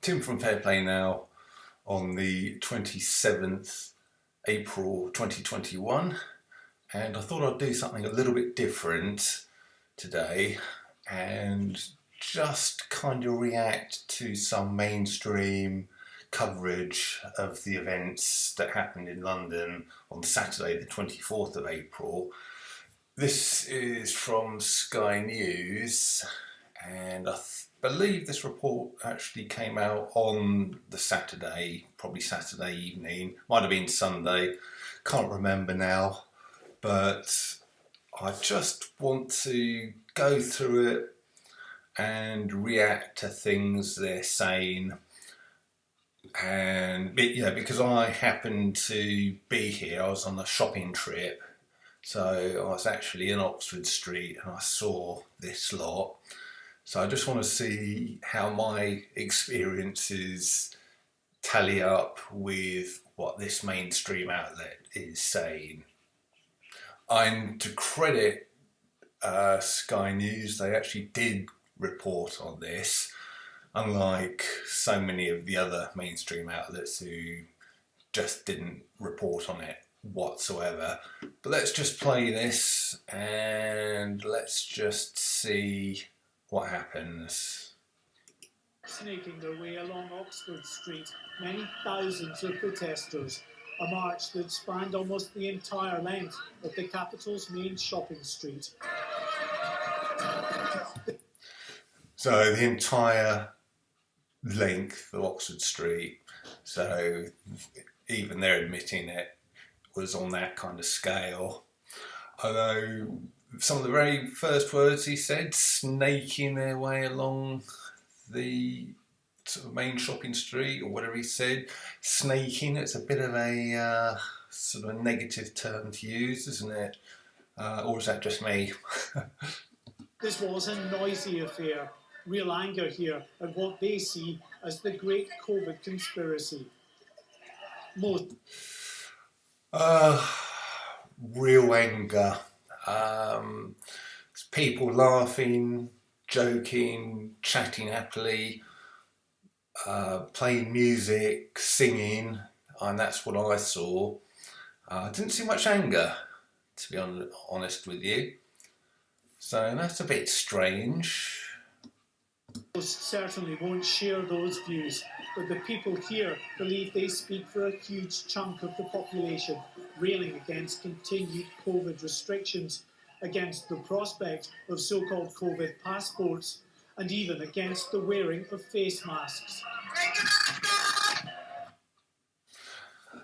Tim from Fair Play Now on the 27th April 2021, and I thought I'd do something a little bit different today and just kind of react to some mainstream coverage of the events that happened in London on Saturday the 24th of April. This is from Sky News, and I believe this report actually came out on the Saturday, probably Saturday evening, might have been Sunday, can't remember now, but I just want to go through it and react to things they're saying. And yeah, because I happened to be here, I was on a shopping trip, so I was actually in Oxford Street and I saw this lot. So I just want to see how my experiences tally up with what this mainstream outlet is saying. And to credit Sky News, they actually did report on this, unlike so many of the other mainstream outlets who just didn't report on it whatsoever. But let's just play this and let's just see what happens. Snaking their way along Oxford Street, many thousands of protesters. A march that spanned almost the entire length of the capital's main shopping street. So the entire length of Oxford Street, so even they're admitting it was on that kind of scale. Although some of the very first words he said, snaking their way along the sort of main shopping street, or whatever he said, snaking, it's a bit of a sort of a negative term to use, isn't it? Or is that just me? This was a noisy affair. Real anger here at what they see as the great COVID conspiracy. Real anger. People laughing, joking, chatting happily, playing music, singing, and that's what I saw. I didn't see much anger, to be honest with you. So that's a bit strange. Most certainly won't share those views, but the people here believe they speak for a huge chunk of the population, railing against continued COVID restrictions, against the prospect of so-called COVID passports, and even against the wearing of face masks.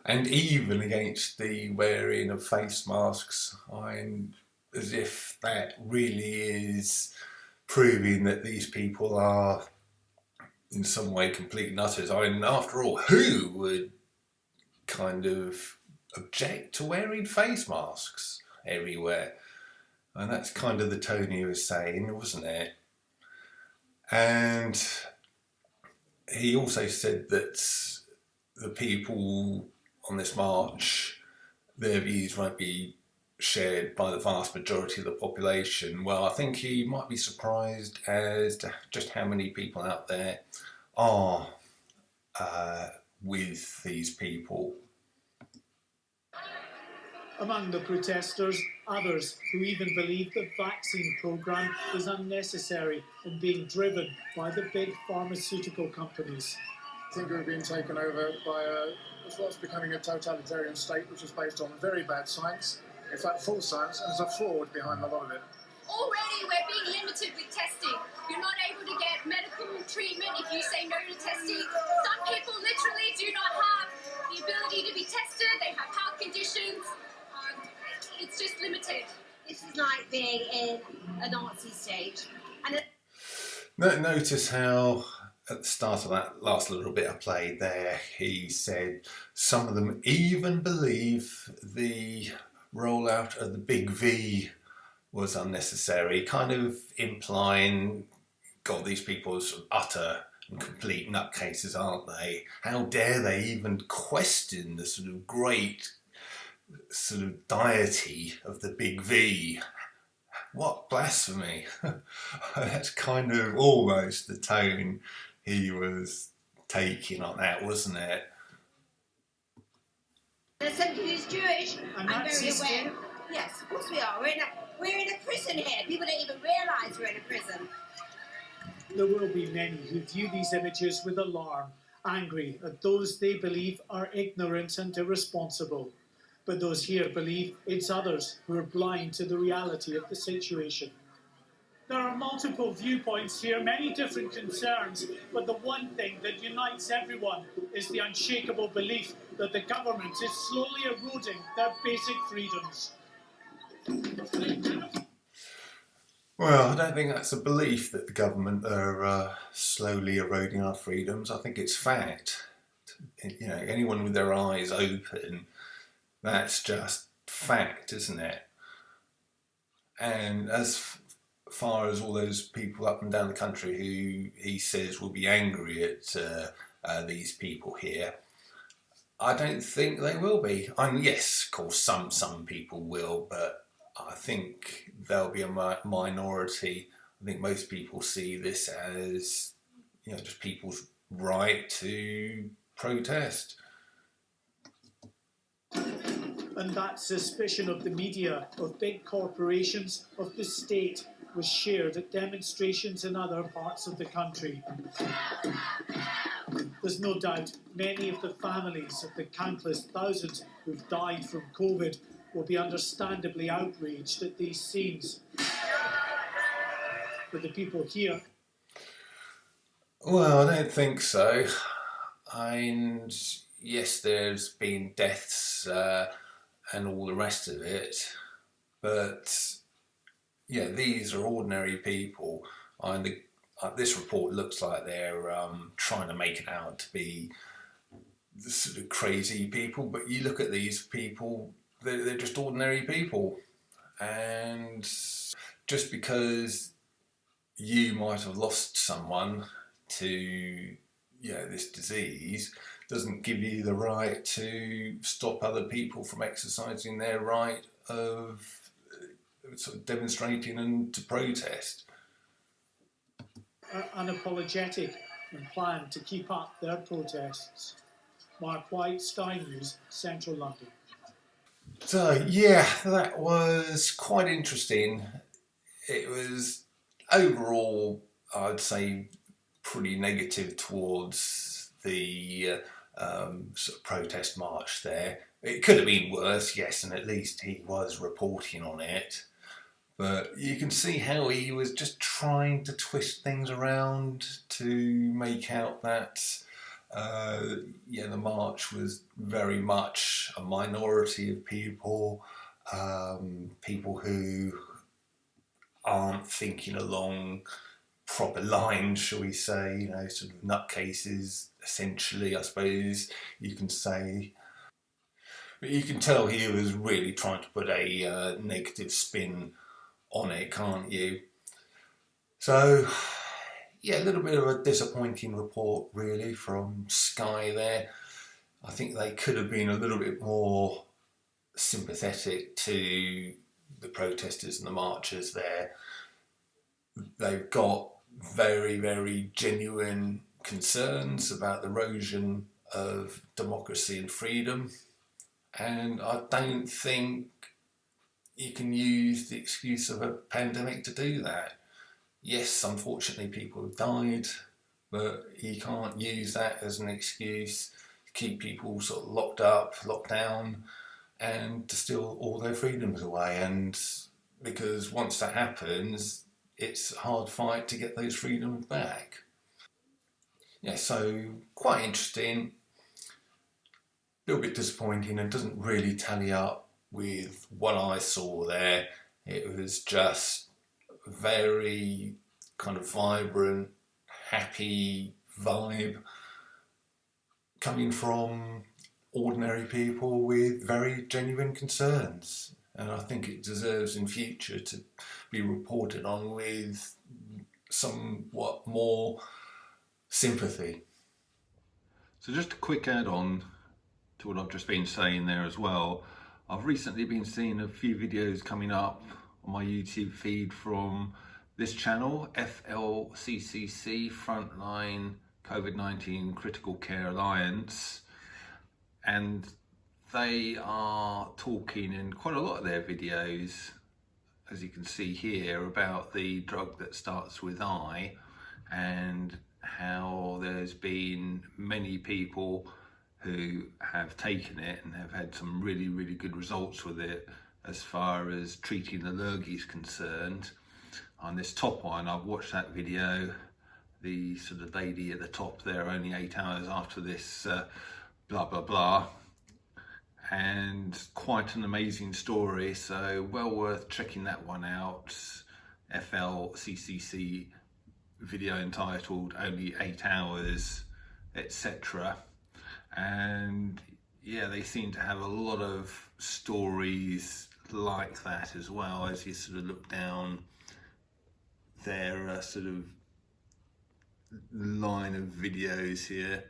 And even against the wearing of face masks, as if that really is proving that these people are in some way complete nutters. I mean, after all, who would kind of object to wearing face masks everywhere? And that's kind of the tone he was saying, wasn't it? And he also said that the people on this march, their views won't be shared by the vast majority of the population. Well, I think he might be surprised as to just how many people out there are with these people. Among the protesters, others who even believe the vaccine programme is unnecessary and being driven by the big pharmaceutical companies. I think we've been taken over by what's becoming a totalitarian state, which is based on very bad science, in fact false science, and there's a fraud behind a lot of it. Already we're being limited with testing. You're not able to get medical treatment if you say no to testing. Some people literally do not have the ability to be tested. They have health conditions. It's just limited. This is like being in a Nazi state. And Notice how at the start of that last little bit I played there, he said some of them even believe the rollout of the big V was unnecessary, kind of implying, God, these people are sort of utter and complete nutcases, aren't they? How dare they even question the sort of great sort of deity of the big V? What blasphemy. That's kind of almost the tone he was taking on that, wasn't it? There's somebody who's Jewish. And I'm that's very his aware. game. Yes, of course we are. We're in a prison here. People don't even realise we're in a prison. There will be many who view these images with alarm, angry at those they believe are ignorant and irresponsible. But those here believe it's others who are blind to the reality of the situation. There are multiple viewpoints here, many different concerns, but the one thing that unites everyone is the unshakable belief that the government is slowly eroding their basic freedoms. Well, I don't think that's a belief that the government are slowly eroding our freedoms. I think it's fact. You know, anyone with their eyes open, that's just fact, isn't it? And as far as all those people up and down the country who he says will be angry at these people here, I don't think they will be. I mean, yes, of course, some people will, but I think there'll be a minority. I think most people see this as, you know, just people's right to protest. And that suspicion of the media, of big corporations, of the state was shared at demonstrations in other parts of the country. There's no doubt many of the families of the countless thousands who've died from COVID will be understandably outraged at these scenes. But the people here... Well, I don't think so. And yes, there's been deaths and all the rest of it, but yeah, these are ordinary people. This report looks like they're trying to make it out to be sort of crazy people, but you look at these people, they're just ordinary people, and just because you might have lost someone to this disease doesn't give you the right to stop other people from exercising their right of sort of demonstrating and to protest. Are unapologetic and plan to keep up their protests. Mark White, Sky News, Central London. So yeah, that was quite interesting. It was overall, I'd say, pretty negative towards the sort of protest march there. It could have been worse, yes, and at least he was reporting on it. But you can see how he was just trying to twist things around to make out that the march was very much a minority of people, people who aren't thinking along proper lines, shall we say, sort of nutcases, essentially, I suppose you can say. But you can tell he was really trying to put a negative spin on it, can't you? So, yeah, a little bit of a disappointing report, really, from Sky there. I think they could have been a little bit more sympathetic to the protesters and the marchers there. They've got very, very genuine concerns about the erosion of democracy and freedom, and I don't think you can use the excuse of a pandemic to do that. Yes, unfortunately people have died, but you can't use that as an excuse to keep people sort of locked up, locked down, and to steal all their freedoms away. And because once that happens, it's a hard fight to get those freedoms back. Yeah, so quite interesting, a little bit disappointing, and doesn't really tally up with what I saw there. It was just very kind of vibrant, happy vibe coming from ordinary people with very genuine concerns. And I think it deserves in future to be reported on with somewhat more sympathy. So just a quick add-on to what I've just been saying there as well. I've recently been seeing a few videos coming up on my YouTube feed from this channel, Flccc, Frontline COVID-19 Critical Care Alliance, and they are talking in quite a lot of their videos, as you can see here, about the drug that starts with I, and how there's been many people who have taken it and have had some really good results with it as far as treating allergy is concerned. On this top one, I've watched that video, the sort of lady at the top there, only 8 hours after this blah blah blah, and quite an amazing story, so well worth checking that one out. Flccc video entitled Only 8 Hours, etc. And yeah, they seem to have a lot of stories like that as well, as you sort of look down their sort of line of videos here.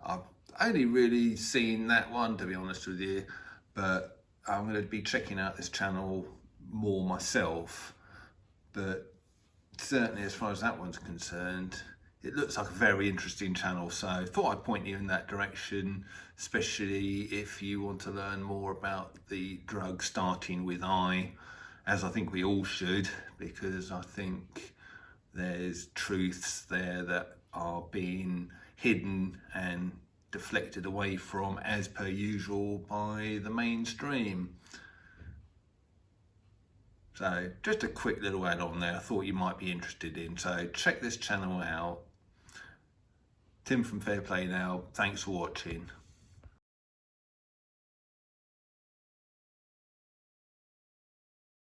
I've only really seen that one, to be honest with you, but I'm going to be checking out this channel more myself. But certainly as far as that one's concerned, it looks like a very interesting channel, so I thought I'd point you in that direction, especially if you want to learn more about the drug starting with I, as I think we all should, because I think there's truths there that are being hidden and deflected away from, as per usual, by the mainstream. So just a quick little add on there I thought you might be interested in, so check this channel out. Tim from Fair Play Now, thanks for watching.